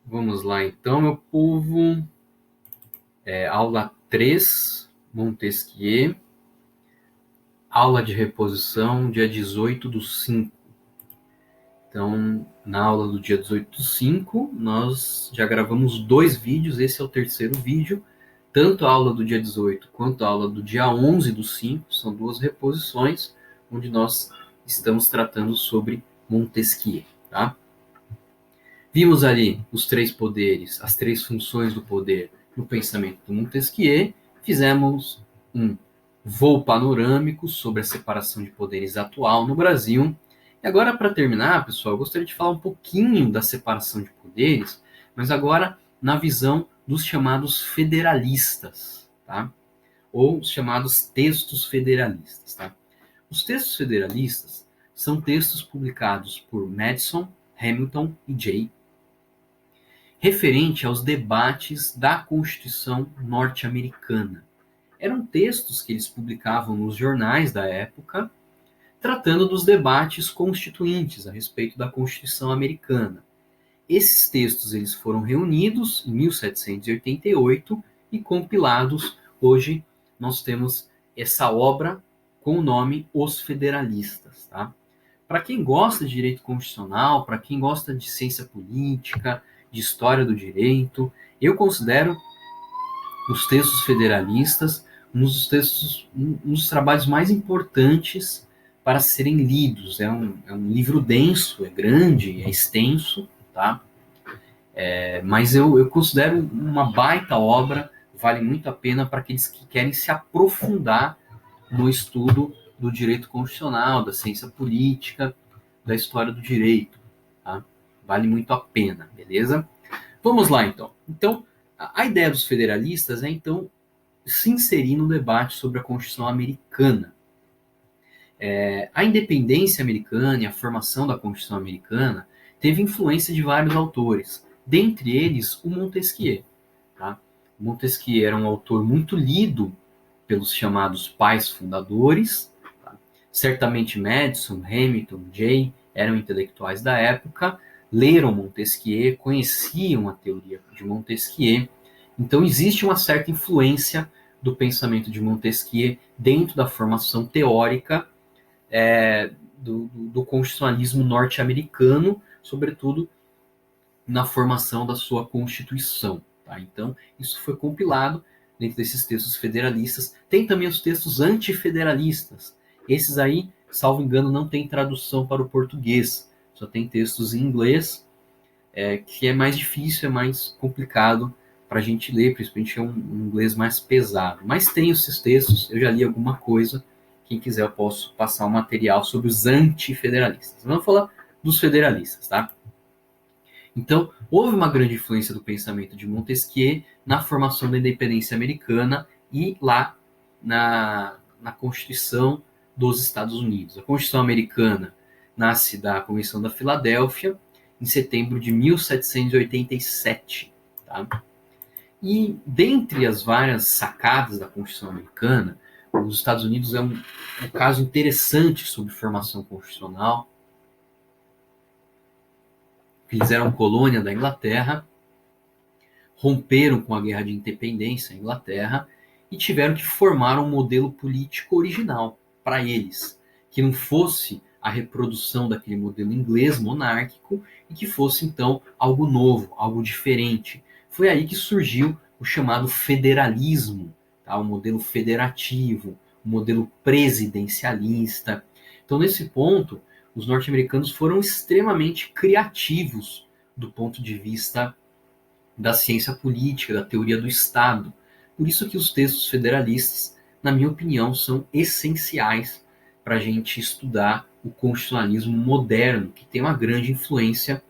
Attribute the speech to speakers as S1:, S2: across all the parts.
S1: Vamos lá, então, meu povo. Aula 3, Montesquieu. Aula de reposição, dia 18/5. Então, na aula do dia 18/5, nós já gravamos 2 vídeos. Esse é o terceiro vídeo. Tanto a aula do dia 18 quanto a aula do dia 11/5 são 2 reposições, onde nós estamos tratando sobre Montesquieu, tá? Vimos ali os 3 poderes, as 3 funções do poder no pensamento do Montesquieu. Fizemos um voo panorâmico sobre a separação de poderes atual no Brasil. E agora, para terminar, pessoal, eu gostaria de falar um pouquinho da separação de poderes, mas agora na visão dos chamados federalistas, tá? Ou os chamados textos federalistas, tá? Os textos federalistas são textos publicados por Madison, Hamilton e Jay, referente aos debates da Constituição norte-americana. Eram textos que eles publicavam nos jornais da época, tratando dos debates constituintes a respeito da Constituição americana. Esses textos eles foram reunidos em 1788 e compilados. Hoje nós temos essa obra com o nome Os Federalistas. Tá? Para quem gosta de direito constitucional, para quem gosta de ciência política, de história do direito, eu considero os textos federalistas um dos trabalhos mais importantes para serem lidos. É um livro denso, é grande, é extenso, tá? Mas eu considero uma baita obra, vale muito a pena para aqueles que querem se aprofundar no estudo do direito constitucional, da ciência política, da história do direito. Tá? Vale muito a pena, beleza? Vamos lá, então. Então, a ideia dos federalistas é, então, se inserir no debate sobre a Constituição americana. A independência americana e a formação da Constituição americana teve influência de vários autores, dentre eles o Montesquieu. Tá? O Montesquieu era um autor muito lido pelos chamados pais fundadores. Tá? Certamente Madison, Hamilton, Jay eram intelectuais da época, leram Montesquieu, conheciam a teoria de Montesquieu. Então existe uma certa influência do pensamento de Montesquieu dentro da formação teórica do constitucionalismo norte-americano, sobretudo na formação da sua Constituição. Tá? Então, isso foi compilado dentro desses textos federalistas. Tem também os textos antifederalistas. Esses aí, salvo engano, não tem tradução para o português. Só tem textos em inglês, que é mais difícil, é mais complicado para a gente ler, principalmente é um inglês mais pesado. Mas tem esses textos, eu já li alguma coisa. Quem quiser, eu posso passar um material sobre os antifederalistas. Vamos falar dos federalistas, tá? Então, houve uma grande influência do pensamento de Montesquieu na formação da independência americana e lá na Constituição dos Estados Unidos. A Constituição americana nasce da Convenção da Filadélfia em setembro de 1787. Tá? E dentre as várias sacadas da Constituição americana, os Estados Unidos é um caso interessante sobre formação constitucional. Eles eram colônia da Inglaterra, romperam com a Guerra de Independência da Inglaterra e tiveram que formar um modelo político original para eles, que não fosse a reprodução daquele modelo inglês monárquico e que fosse, então, algo novo, algo diferente. Foi aí que surgiu o chamado federalismo, tá? O modelo federativo, o modelo presidencialista. Então, nesse ponto, os norte-americanos foram extremamente criativos do ponto de vista da ciência política, da teoria do Estado. Por isso que os textos federalistas, na minha opinião, são essenciais para a gente estudar o constitucionalismo moderno, que tem uma grande influência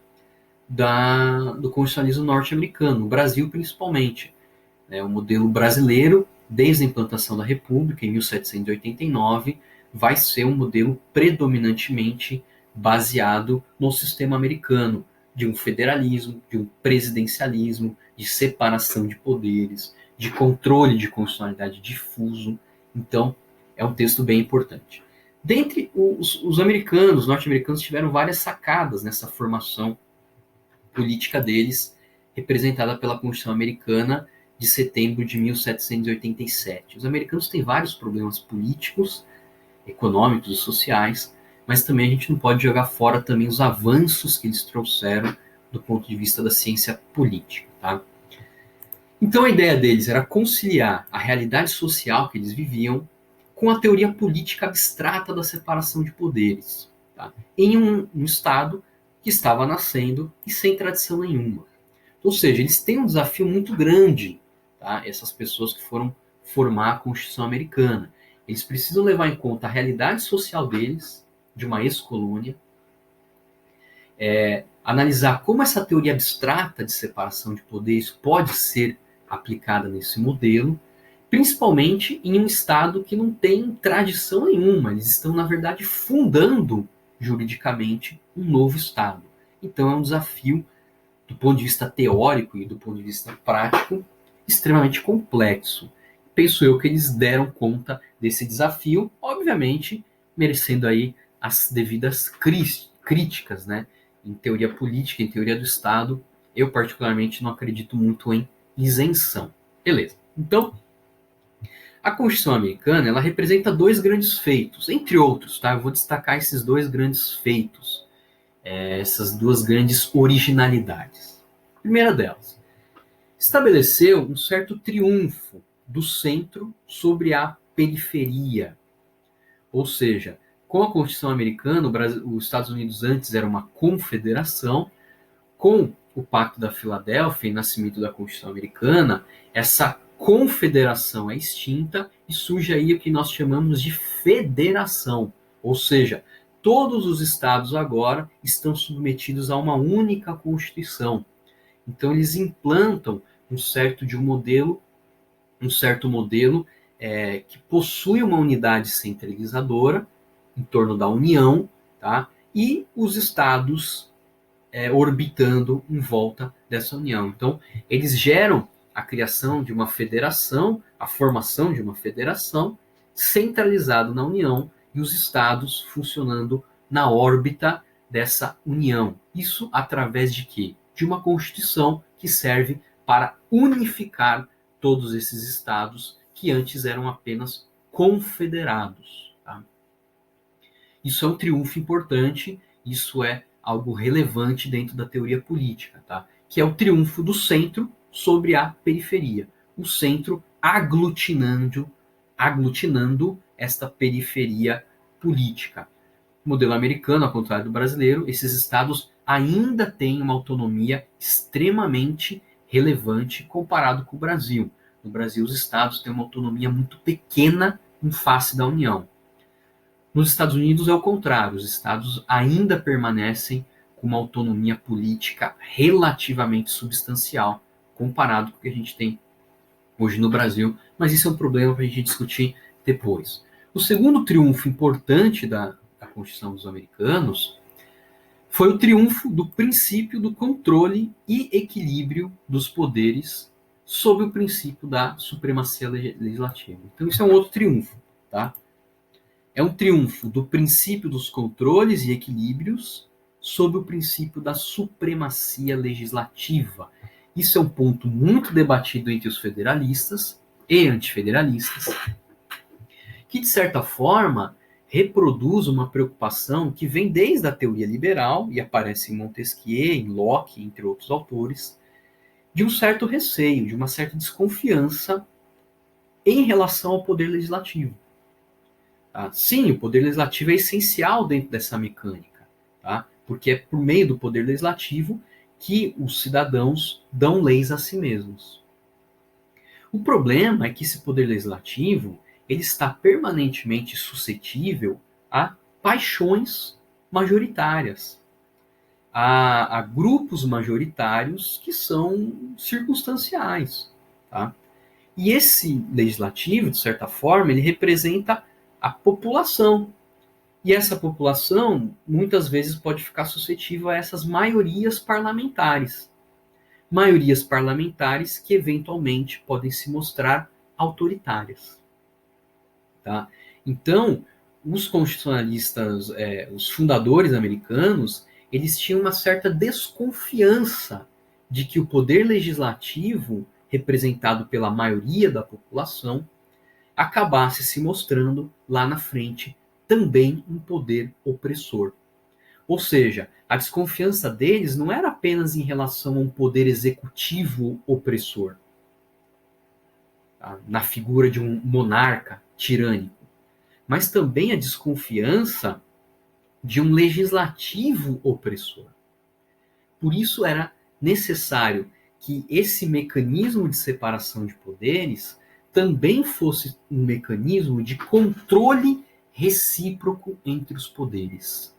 S1: do constitucionalismo norte-americano, no Brasil principalmente. O modelo brasileiro, desde a implantação da República, em 1789, vai ser um modelo predominantemente baseado no sistema americano, de um federalismo, de um presidencialismo, de separação de poderes, de controle de constitucionalidade difuso. Então, é um texto bem importante. Dentre os americanos, os norte-americanos tiveram várias sacadas nessa formação política deles, representada pela Constituição Americana de setembro de 1787. Os americanos têm vários problemas políticos, econômicos e sociais, mas também a gente não pode jogar fora também os avanços que eles trouxeram do ponto de vista da ciência política, tá? Então a ideia deles era conciliar a realidade social que eles viviam com a teoria política abstrata da separação de poderes, tá? Em um Estado que estava nascendo e sem tradição nenhuma. Ou seja, eles têm um desafio muito grande, tá? Essas pessoas que foram formar a Constituição Americana. Eles precisam levar em conta a realidade social deles, de uma ex-colônia, analisar como essa teoria abstrata de separação de poderes pode ser aplicada nesse modelo, principalmente em um Estado que não tem tradição nenhuma. Eles estão, na verdade, fundando juridicamente um novo Estado. Então é um desafio, do ponto de vista teórico e do ponto de vista prático, extremamente complexo. Penso eu que eles deram conta desse desafio, obviamente merecendo aí as devidas críticas, né? Em teoria política, em teoria do Estado, eu particularmente não acredito muito em isenção. Beleza. Então, a Constituição Americana, ela representa dois grandes feitos, entre outros, tá? Eu vou destacar esses dois grandes feitos, essas duas grandes originalidades. A primeira delas, estabeleceu um certo triunfo do centro sobre a periferia. Ou seja, com a Constituição Americana, os Estados Unidos antes era uma confederação, com o Pacto da Filadélfia e o nascimento da Constituição Americana, essa confederação é extinta e surge aí o que nós chamamos de federação. Ou seja, todos os estados agora estão submetidos a uma única Constituição. Então eles implantam um certo modelo que possui uma unidade centralizadora em torno da União, tá? E os estados orbitando em volta dessa União. Então, eles geram a criação de uma federação, a formação de uma federação centralizada na União e os estados funcionando na órbita dessa União. Isso através de quê? De uma Constituição que serve para unificar todos esses estados que antes eram apenas confederados. Tá? Isso é um triunfo importante, isso é algo relevante dentro da teoria política, tá? Que é o triunfo do centro sobre a periferia. O centro aglutinando esta periferia política. No modelo americano, ao contrário do brasileiro, esses estados ainda têm uma autonomia extremamente relevante comparado com o Brasil. No Brasil, os estados têm uma autonomia muito pequena em face da União. Nos Estados Unidos é o contrário, os estados ainda permanecem com uma autonomia política relativamente substancial comparado com o que a gente tem hoje no Brasil, mas isso é um problema para a gente discutir depois. O segundo triunfo importante da Constituição dos americanos foi o triunfo do princípio do controle e equilíbrio dos poderes sob o princípio da supremacia legislativa. Então isso é um outro triunfo, tá? É um triunfo do princípio dos controles e equilíbrios sob o princípio da supremacia legislativa. Isso é um ponto muito debatido entre os federalistas e antifederalistas, que, de certa forma, reproduz uma preocupação que vem desde a teoria liberal, e aparece em Montesquieu, em Locke, entre outros autores, de um certo receio, de uma certa desconfiança em relação ao poder legislativo. Tá? Sim, o poder legislativo é essencial dentro dessa mecânica, tá? Porque é por meio do poder legislativo que os cidadãos dão leis a si mesmos. O problema é que esse poder legislativo ele está permanentemente suscetível a paixões majoritárias, a grupos majoritários que são circunstanciais. Tá? E esse legislativo, de certa forma, ele representa a população. E essa população, muitas vezes, pode ficar suscetível a essas maiorias parlamentares. Maiorias parlamentares que, eventualmente, podem se mostrar autoritárias. Tá? Então, os constitucionalistas, os fundadores americanos, eles tinham uma certa desconfiança de que o poder legislativo, representado pela maioria da população, acabasse se mostrando lá na frente também um poder opressor. Ou seja, a desconfiança deles não era apenas em relação a um poder executivo opressor, tá? Na figura de um monarca tirânico, mas também a desconfiança de um legislativo opressor. Por isso era necessário que esse mecanismo de separação de poderes também fosse um mecanismo de controle recíproco entre os poderes.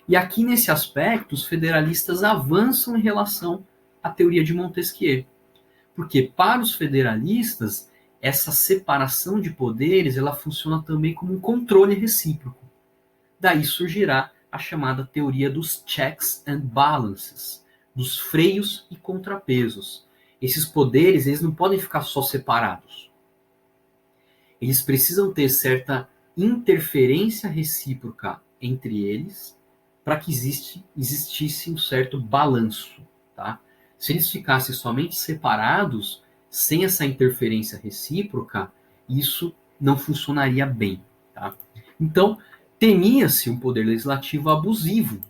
S1: E aqui, nesse aspecto, os federalistas avançam em relação à teoria de Montesquieu. Porque, para os federalistas, essa separação de poderes ela funciona também como um controle recíproco. Daí surgirá a chamada teoria dos checks and balances, dos freios e contrapesos. Esses poderes eles não podem ficar só separados. Eles precisam ter certa interferência recíproca entre eles para que existisse um certo balanço. Tá? Se eles ficassem somente separados, sem essa interferência recíproca, isso não funcionaria bem. Tá? Então, temia-se um poder legislativo abusivo.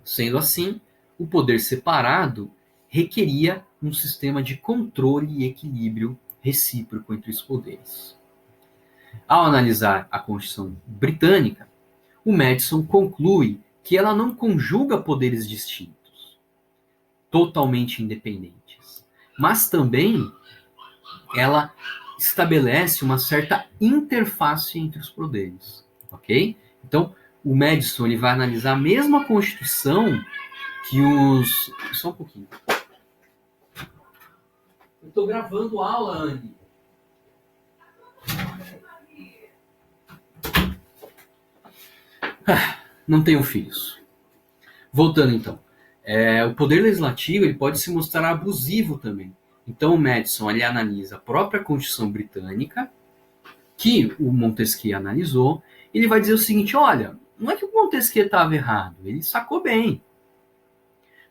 S1: Sendo assim, o poder separado requeria um sistema de controle e equilíbrio recíproco entre os poderes. Ao analisar a Constituição Britânica, o Madison conclui que ela não conjuga poderes distintos, totalmente independentes, mas também ela estabelece uma certa interface entre os poderes, ok? Então, o Madison ele vai analisar a mesma Constituição que os... Só um pouquinho. Eu estou gravando aula, Anne. Não tenho filhos. Voltando então. O poder legislativo ele pode se mostrar abusivo também. Então o Madison ele analisa a própria Constituição Britânica, que o Montesquieu analisou, e ele vai dizer o seguinte, olha, não é que o Montesquieu estava errado, ele sacou bem.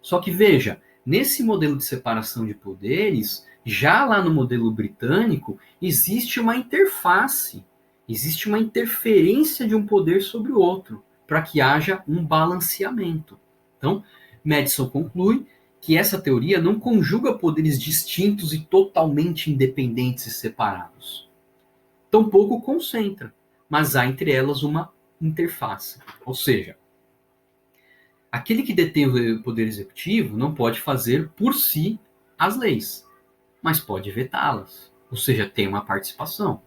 S1: Só que veja, nesse modelo de separação de poderes, já lá no modelo britânico, existe uma interface, existe uma interferência de um poder sobre o outro, para que haja um balanceamento. Então, Madison conclui que essa teoria não conjuga poderes distintos e totalmente independentes e separados. Tampouco concentra, mas há entre elas uma interface. Ou seja, aquele que detém o poder executivo não pode fazer por si as leis, mas pode vetá-las, ou seja, tem uma participação.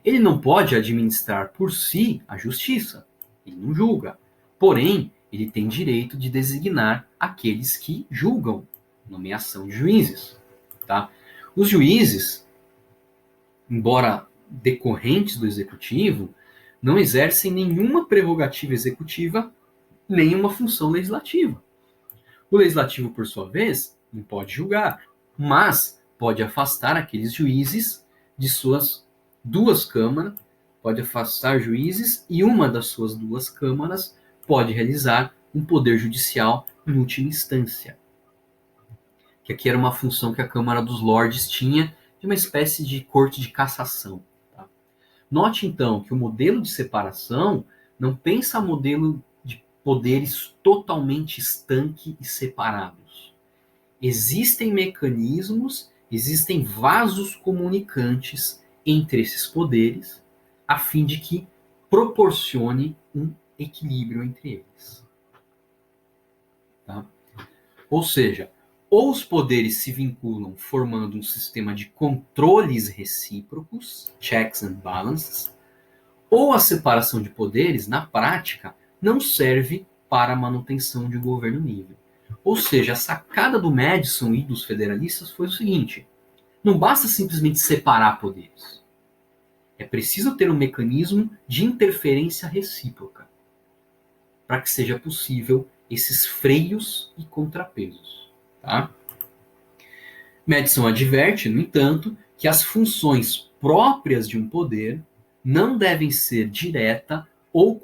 S1: Ele não pode administrar por si a justiça, ele não julga, porém, ele tem direito de designar aqueles que julgam, nomeação de juízes. Tá? Os juízes, embora decorrentes do executivo, não exercem nenhuma prerrogativa executiva, nenhuma função legislativa. O legislativo, por sua vez, não pode julgar, mas pode afastar aqueles juízes de suas duas câmaras, pode afastar juízes e uma das suas duas câmaras pode realizar um poder judicial em última instância. Que aqui era uma função que a Câmara dos Lordes tinha de uma espécie de corte de cassação. Tá? Note, então, que o modelo de separação não pensa modelo de poderes totalmente estanque e separados. Existem mecanismos, existem vasos comunicantes entre esses poderes, a fim de que proporcione um equilíbrio entre eles. Tá? Ou seja, ou os poderes se vinculam formando um sistema de controles recíprocos, checks and balances, ou a separação de poderes, na prática, não serve para a manutenção de um governo livre. Ou seja, a sacada do Madison e dos federalistas foi o seguinte, não basta simplesmente separar poderes. É preciso ter um mecanismo de interferência recíproca para que seja possível esses freios e contrapesos. Tá? Madison adverte, no entanto, que as funções próprias de um poder não devem ser direta ou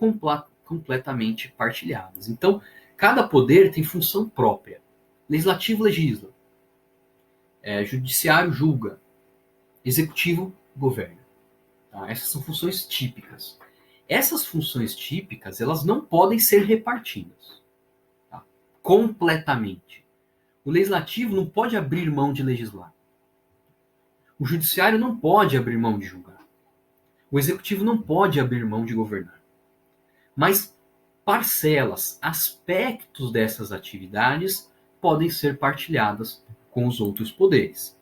S1: completamente partilhadas. Então, cada poder tem função própria. Legislativo legisla, judiciário julga, executivo governa. Tá? Essas são funções típicas. Essas funções típicas, elas não podem ser repartidas, tá? Completamente. O legislativo não pode abrir mão de legislar. O judiciário não pode abrir mão de julgar. O executivo não pode abrir mão de governar. Mas parcelas, aspectos dessas atividades podem ser partilhadas com os outros poderes.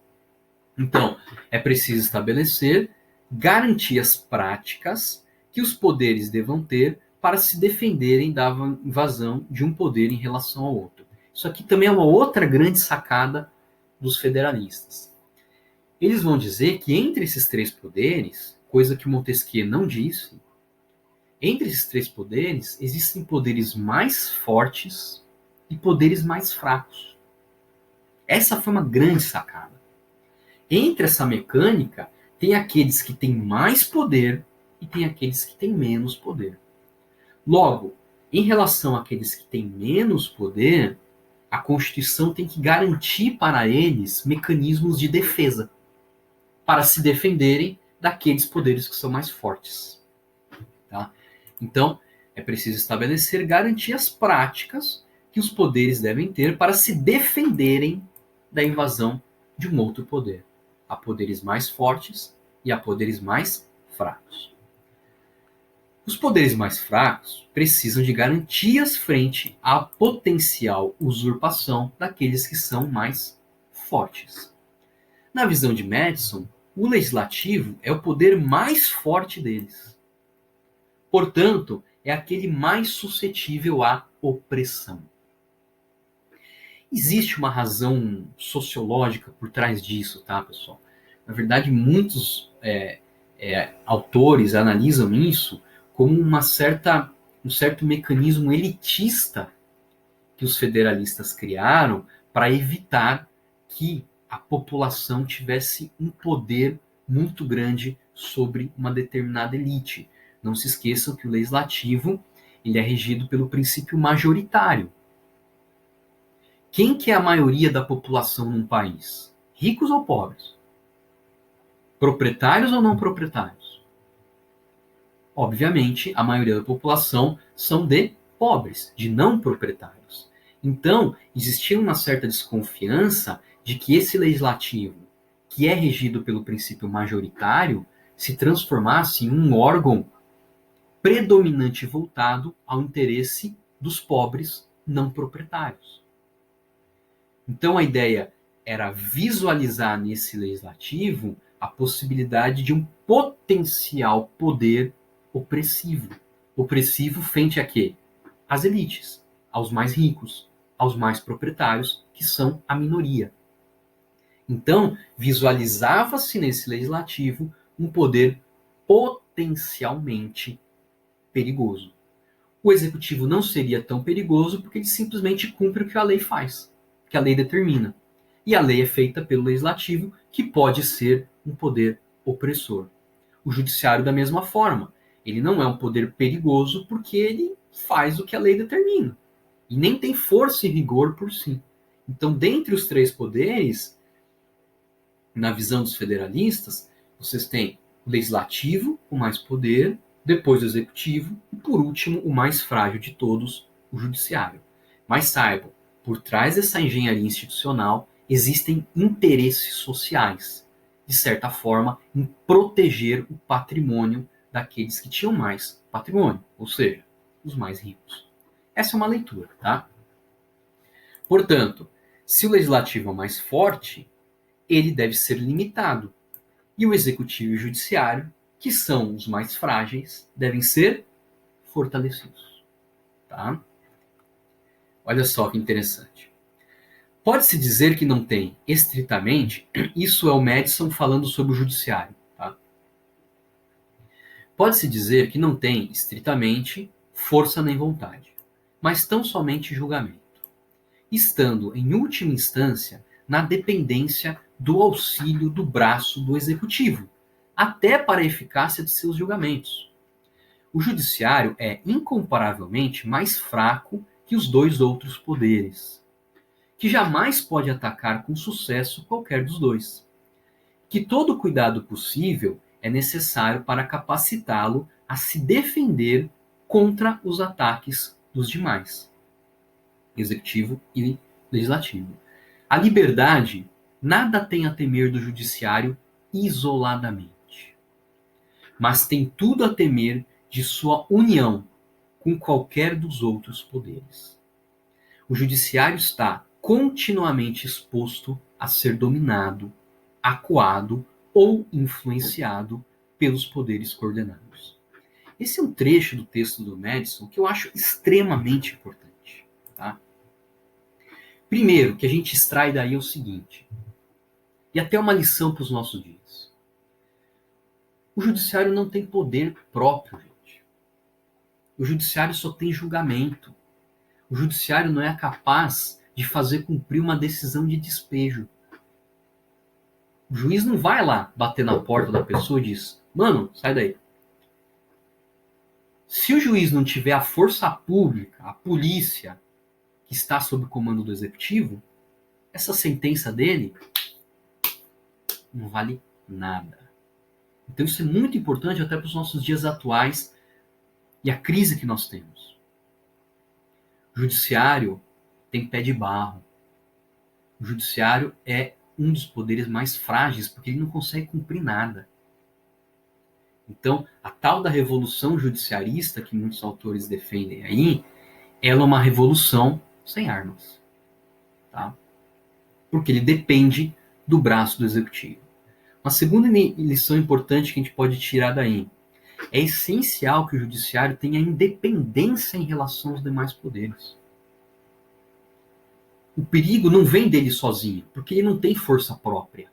S1: Então, é preciso estabelecer garantias práticas que os poderes devam ter para se defenderem da invasão de um poder em relação ao outro. Isso aqui também é uma outra grande sacada dos federalistas. Eles vão dizer que entre esses três poderes, coisa que Montesquieu não disse, entre esses três poderes existem poderes mais fortes e poderes mais fracos. Essa foi uma grande sacada. Entre essa mecânica, tem aqueles que têm mais poder e tem aqueles que têm menos poder. Logo, em relação àqueles que têm menos poder, a Constituição tem que garantir para eles mecanismos de defesa, para se defenderem daqueles poderes que são mais fortes. Tá? Então, é preciso estabelecer garantias práticas que os poderes devem ter para se defenderem da invasão de um outro poder. Há poderes mais fortes e há poderes mais fracos. Os poderes mais fracos precisam de garantias frente à potencial usurpação daqueles que são mais fortes. Na visão de Madison, o legislativo é o poder mais forte deles. Portanto, é aquele mais suscetível à opressão. Existe uma razão sociológica por trás disso, tá, pessoal? Na verdade, muitos autores analisam isso como um certo mecanismo elitista que os federalistas criaram para evitar que a população tivesse um poder muito grande sobre uma determinada elite. Não se esqueçam que o legislativo ele é regido pelo princípio majoritário. Quem que é a maioria da população num país? Ricos ou pobres? Proprietários ou não proprietários? Obviamente, a maioria da população são de pobres, de não proprietários. Então, existia uma certa desconfiança de que esse legislativo, que é regido pelo princípio majoritário, se transformasse em um órgão predominante voltado ao interesse dos pobres não proprietários. Então, a ideia era visualizar nesse legislativo a possibilidade de um potencial poder opressivo. Opressivo frente a quê? Às elites, aos mais ricos, aos mais proprietários, que são a minoria. Então, visualizava-se nesse legislativo um poder potencialmente perigoso. O executivo não seria tão perigoso porque ele simplesmente cumpre o que a lei faz, que a lei determina. E a lei é feita pelo legislativo, que pode ser um poder opressor. O judiciário, da mesma forma, ele não é um poder perigoso porque ele faz o que a lei determina. E nem tem força e rigor por si. Então, dentre os três poderes, na visão dos federalistas, vocês têm o legislativo, o mais poder, depois o executivo e, por último, o mais frágil de todos, o judiciário. Mas saibam, por trás dessa engenharia institucional existem interesses sociais, de certa forma, em proteger o patrimônio daqueles que tinham mais patrimônio, ou seja, os mais ricos. Essa é uma leitura, tá? Portanto, se o legislativo é o mais forte, ele deve ser limitado. E o executivo e o judiciário, que são os mais frágeis, devem ser fortalecidos. Tá? Olha só que interessante. Pode-se dizer que não tem, estritamente, isso é o Madison falando sobre o judiciário. Tá? Pode-se dizer que não tem, estritamente, força nem vontade, mas tão somente julgamento, estando, em última instância, na dependência do auxílio do braço do executivo, até para a eficácia de seus julgamentos. O judiciário é incomparavelmente mais fraco que os dois outros poderes, que jamais pode atacar com sucesso qualquer dos dois, que todo cuidado possível é necessário para capacitá-lo a se defender contra os ataques dos demais, executivo e legislativo. A liberdade nada tem a temer do judiciário isoladamente, mas tem tudo a temer de sua união com qualquer dos outros poderes. O judiciário está continuamente exposto a ser dominado, acuado ou influenciado pelos poderes coordenados. Esse é um trecho do texto do Madison que eu acho extremamente importante. Tá? Primeiro, que a gente extrai daí é o seguinte, e até uma lição para os nossos dias. O judiciário não tem poder próprio, gente. O judiciário só tem julgamento. O judiciário não é capaz de fazer cumprir uma decisão de despejo. O juiz não vai lá bater na porta da pessoa e diz: mano, sai daí. Se o juiz não tiver a força pública, a polícia, que está sob o comando do executivo, essa sentença dele não vale nada. Então isso é muito importante até para os nossos dias atuais e a crise que nós temos. O judiciário tem pé de barro. O judiciário é um dos poderes mais frágeis, porque ele não consegue cumprir nada. Então, a tal da revolução judiciarista, que muitos autores defendem aí, ela é uma revolução sem armas. Tá? Porque ele depende do braço do executivo. Uma segunda lição importante que a gente pode tirar daí: é essencial que o judiciário tenha independência em relação aos demais poderes. O perigo não vem dele sozinho, porque ele não tem força própria.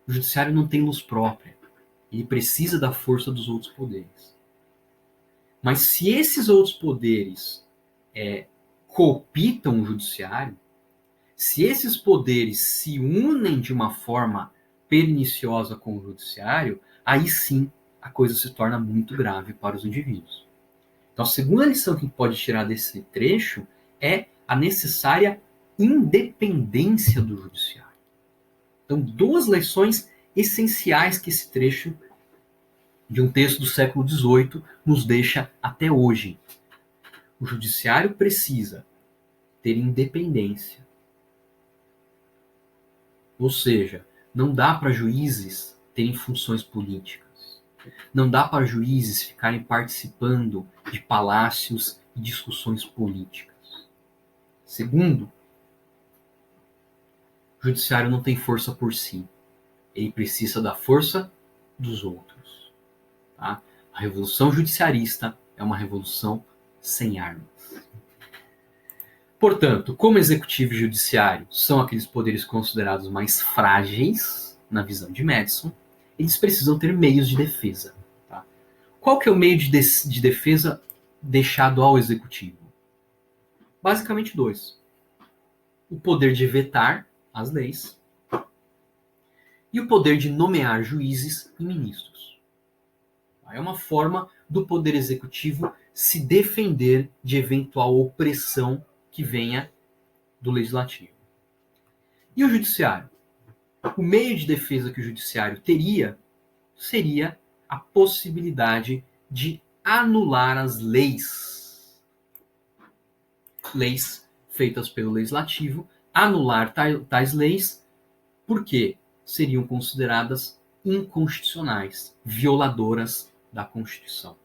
S1: O judiciário não tem luz própria. Ele precisa da força dos outros poderes. Mas se esses outros poderes cooptam o judiciário, se esses poderes se unem de uma forma perniciosa com o judiciário, aí sim a coisa se torna muito grave para os indivíduos. Então, a segunda lição que a gente pode tirar desse trecho é a necessária independência do judiciário. Então, duas lições essenciais que esse trecho de um texto do século XVIII nos deixa até hoje. O judiciário precisa ter independência. Ou seja, não dá para juízes terem funções políticas. Não dá para juízes ficarem participando de palácios e discussões políticas. Segundo, o judiciário não tem força por si. Ele precisa da força dos outros. Tá? A revolução judiciarista é uma revolução sem armas. Portanto, como executivo e judiciário são aqueles poderes considerados mais frágeis, na visão de Madison, eles precisam ter meios de defesa. Tá? Qual que é o meio de defesa deixado ao executivo? Basicamente dois. O poder de vetar as leis e o poder de nomear juízes e ministros. É uma forma do poder executivo se defender de eventual opressão que venha do legislativo. E o judiciário? O meio de defesa que o judiciário teria seria a possibilidade de anular as leis. Leis feitas pelo legislativo, anular tais leis, porque seriam consideradas inconstitucionais, violadoras da Constituição.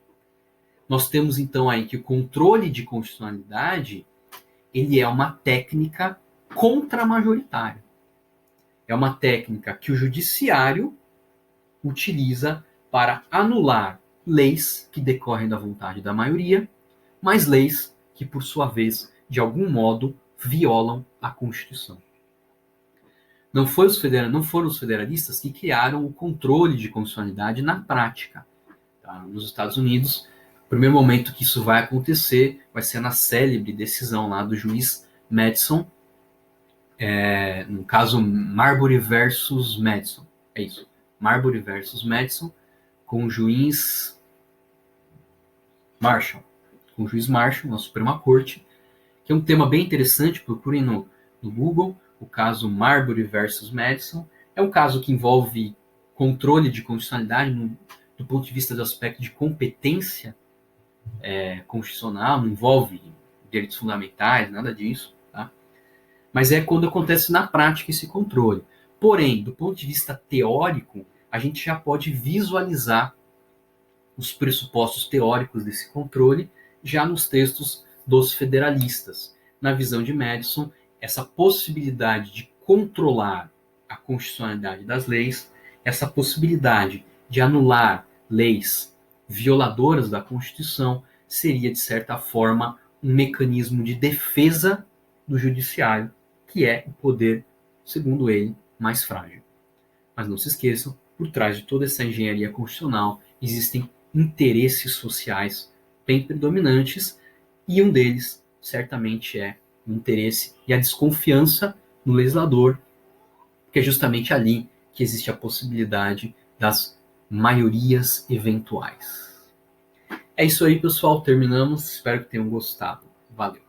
S1: Nós temos então aí que o controle de constitucionalidade ele é uma técnica contramajoritária. É uma técnica que o judiciário utiliza para anular leis que decorrem da vontade da maioria, mas leis que, por sua vez, de algum modo, violam a Constituição. Não foram os federalistas que criaram o controle de constitucionalidade na prática. Tá? Nos Estados Unidos, o primeiro momento que isso vai acontecer vai ser na célebre decisão lá do juiz Madison, no caso Marbury versus Madison. É isso. Marbury versus Madison, com o juiz Marshall. Com o juiz Marshall, na Suprema Corte, que é um tema bem interessante, procurem no Google, o caso Marbury versus Madison. É um caso que envolve controle de constitucionalidade do ponto de vista do aspecto de competência constitucional, não envolve direitos fundamentais, nada disso, tá? Mas é quando acontece na prática esse controle. Porém, do ponto de vista teórico, a gente já pode visualizar os pressupostos teóricos desse controle já nos textos dos federalistas. Na visão de Madison, essa possibilidade de controlar a constitucionalidade das leis, essa possibilidade de anular leis violadoras da Constituição, seria, de certa forma, um mecanismo de defesa do judiciário, que é o poder, segundo ele, mais frágil. Mas não se esqueçam, por trás de toda essa engenharia constitucional existem interesses sociais bem predominantes, e um deles certamente é o interesse e a desconfiança no legislador, porque é justamente ali que existe a possibilidade das maiorias eventuais. É isso aí, pessoal. Terminamos. Espero que tenham gostado. Valeu.